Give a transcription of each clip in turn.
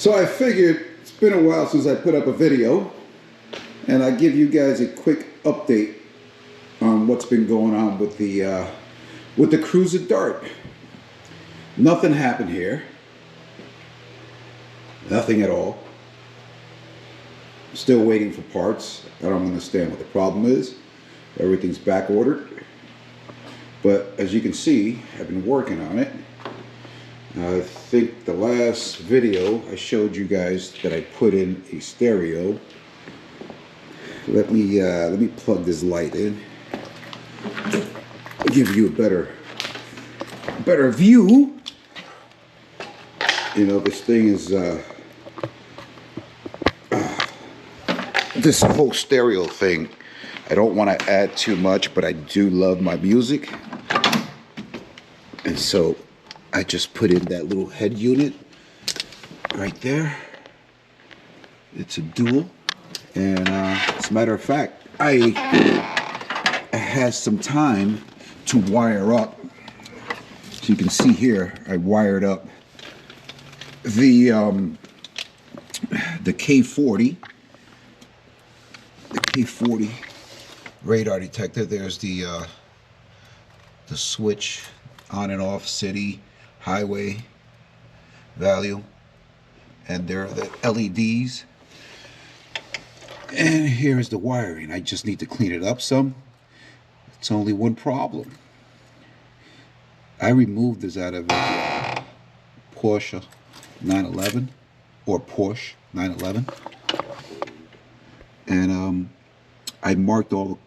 So I figured it's been a while since I put up a video, and I give you guys a quick update on what's been going on with the Cruiser Dart. Nothing happened here. Nothing at all. Still waiting for parts. I don't understand what the problem is. Everything's back ordered. But as you can see, I've been working on it. I think the last video I showed you guys that I put in a stereo. Let me plug this light in. Give you a better view. You know, this thing is this whole stereo thing. I don't want to add too much, but I do love my music, and so I just put in that little head unit right there. It's a dual, and as a matter of fact, I had some time to wire up. So you can see here, I wired up the K40, radar detector. There's the switch on and off, city, highway, value, and there are the LEDs. And here's the wiring. I just need to clean it up some. It's only one problem. I removed this out of a Porsche 911 or Porsche 911, and I marked all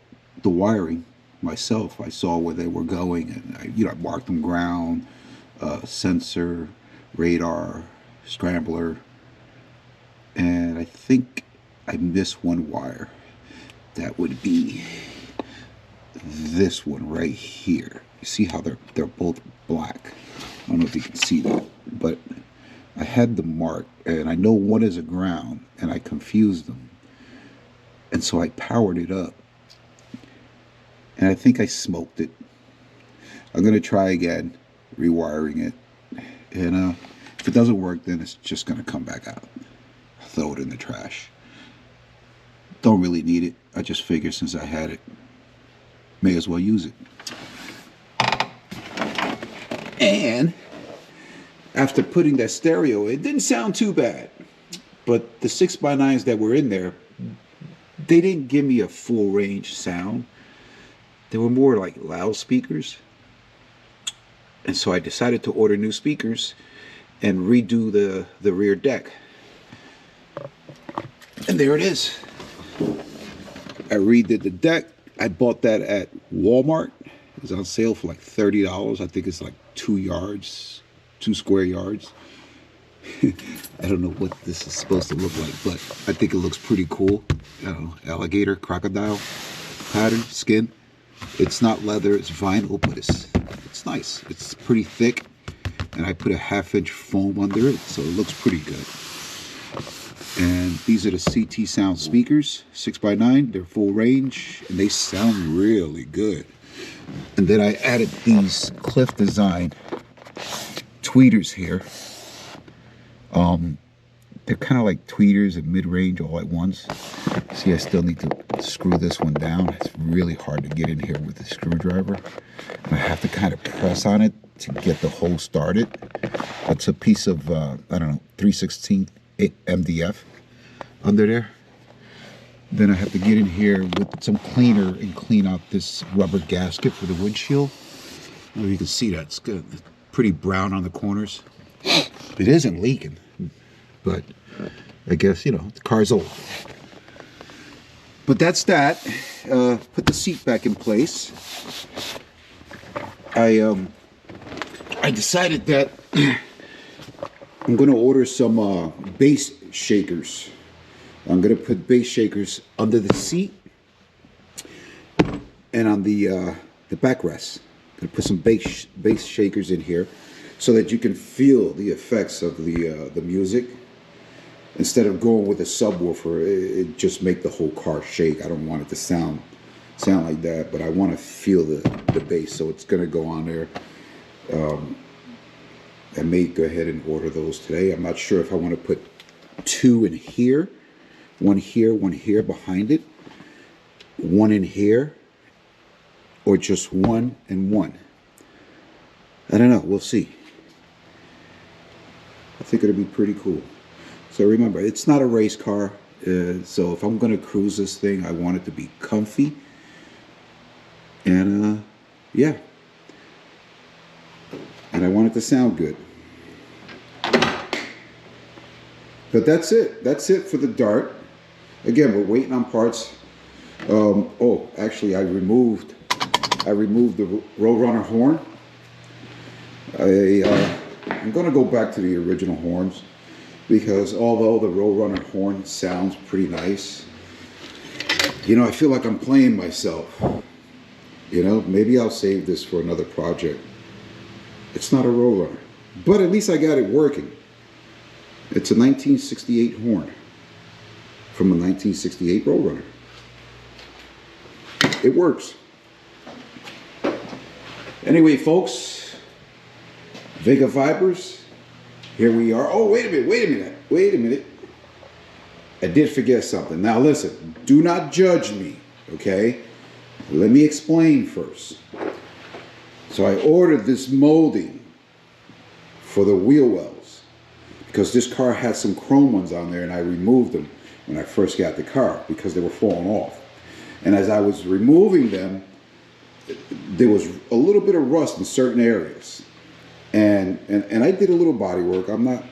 the wiring myself. I saw where they were going, and I marked them: ground, sensor, radar, scrambler, and I think I missed one wire. That would be this one right here. You see how they're both black? I don't know if you can see that, but I had them marked, and I know one is a ground, and I confused them, and so I powered it up, and I think I smoked it. I'm gonna try again, rewiring it, and if it doesn't work, then it's just gonna come back out. Throw it in the trash. Don't really need it. I just figured since I had it, may as well use it. And after putting that stereo in, it didn't sound too bad, but the 6x9s that were in there, they didn't give me a full range sound. They were more like loudspeakers, and so I decided to order new speakers and redo the rear deck. And there it is. I redid the deck. I bought that at Walmart. It was on sale for like $30. I think it's like 2 square yards. I don't know what this is supposed to look like, but I think it looks pretty cool. I don't know, alligator, crocodile pattern, skin. It's not leather, it's vinyl, but it's nice. It's pretty thick, and I put a 1/2-inch foam under it, so it looks pretty good. And these are the CT Sound speakers, 6x9. They're full range, and they sound really good. And then I added these Cliff Design tweeters here. They're kind of like tweeters and mid-range all at once. See, I still need to screw this one down. It's really hard to get in here with the screwdriver. And I have to kind of press on it to get the hole started. It's a piece of, I don't know, 3/16 MDF under there. Then I have to get in here with some cleaner and clean out this rubber gasket for the windshield. I don't know if you can see that. It's good. It's pretty brown on the corners. It isn't leaking, but I guess, the car's old. But that's that. Put the seat back in place. I decided that I'm going to order some bass shakers. I'm going to put bass shakers under the seat and on the backrest. I'm going to put some bass shakers in here so that you can feel the effects of the music. Instead of going with a subwoofer, it just make the whole car shake. I don't want it to sound like that, but I want to feel the bass, so it's going to go on there. I may go ahead and order those today. I'm not sure if I want to put two in here, one here behind it, one in here, or just one and one. I don't know. We'll see. I think it'll be pretty cool. So remember, it's not a race car. So if I'm going to cruise this thing, I want it to be comfy. And yeah. And I want it to sound good. But that's it. That's it for the Dart. Again, we're waiting on parts. Oh, actually, I removed the Roadrunner horn. I'm going to go back to the original horns, because although the Roadrunner horn sounds pretty nice, you know, I feel like I'm playing myself. You know, maybe I'll save this for another project. It's not a Roadrunner, but at least I got it working. It's a 1968 horn from a 1968 Roadrunner. It works. Anyway, folks, Vega Vibers, here we are. Oh, wait a minute. I did forget something. Now listen, do not judge me, okay? Let me explain first. So I ordered this molding for the wheel wells, because this car had some chrome ones on there, and I removed them when I first got the car because they were falling off. And as I was removing them, there was a little bit of rust in certain areas. And I did a little body work. I'm not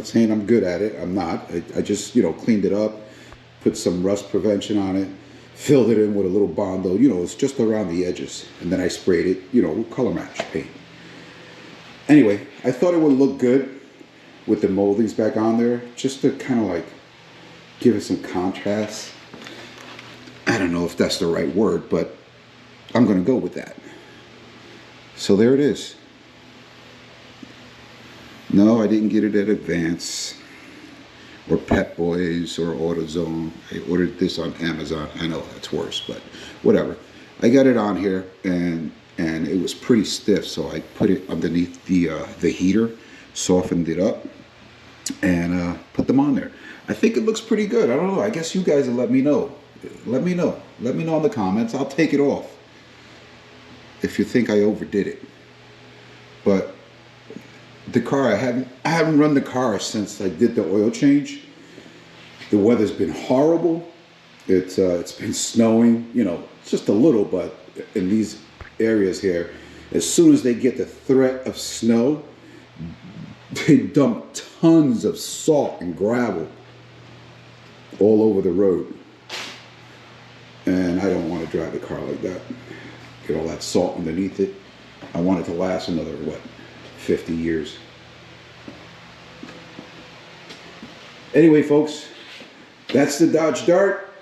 saying I'm good at it. I'm not. I just, you know, cleaned it up, put some rust prevention on it, filled it in with a little Bondo. You know, it's just around the edges. And then I sprayed it, you know, with color match paint. Anyway, I thought it would look good with the moldings back on there, just to kind of like give it some contrast. I don't know if that's the right word, but I'm going to go with that. So there it is. No, I didn't get it at Advance or Pep Boys or AutoZone. I ordered this on Amazon. I know that's worse, but whatever. I got it on here, and it was pretty stiff, so I put it underneath the heater, softened it up, and put them on there. I think it looks pretty good. I don't know. I guess you guys will let me know. Let me know. Let me know in the comments. I'll take it off if you think I overdid it. But the car, I haven't run the car since I did the oil change. The weather's been horrible. It's been snowing, you know, just a little, but in these areas here, as soon as they get the threat of snow, they dump tons of salt and gravel all over the road. And I don't want to drive the car like that. Get all that salt underneath it. I want it to last another, what, 50 years. Anyway, folks, that's the Dodge Dart.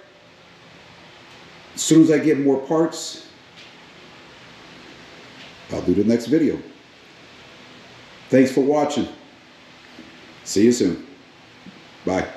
As soon as I get more parts, I'll do the next video. Thanks for watching. See you soon. Bye.